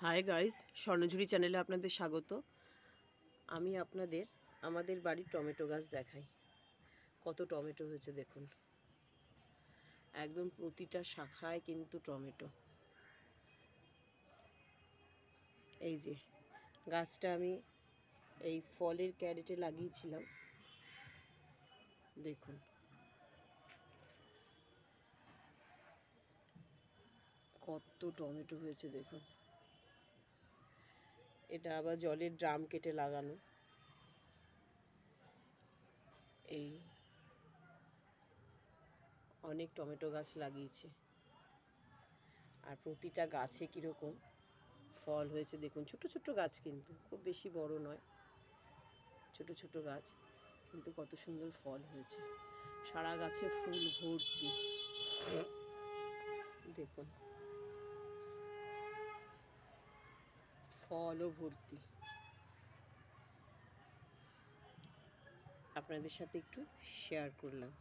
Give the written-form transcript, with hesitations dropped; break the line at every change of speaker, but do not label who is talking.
Hi guys, স্বর্ণঝুরি চ্যানেলে আপনাদের স্বাগত। আমি আপনাদের আমাদের বাড়ির টমেটো গাছ দেখাই। কত টমেটো হয়েছে দেখুন, একদম প্রতিটা শাখায় কিন্তু টমেটো। এই যে গাছটা আমি এই ফলের ক্যারেটে লাগিয়েছিলাম, দেখুন কত টমেটো হয়েছে দেখুন। এটা আবার জলের ড্রাম কেটে লাগানো। এই অনেক টমেটো গাছ লাগিয়েছে, আর প্রতিটা গাছে কীরকম ফল হয়েছে দেখুন। ছোট ছোট গাছ, কিন্তু খুব বেশি বড় নয়, ছোট ছোট গাছ, কিন্তু কত সুন্দর ফল হয়েছে। সারা গাছে ফুল ভর্তি, দেখুন ফলও ভর্তি। আপনাদের সাথে একটু শেয়ার করলাম।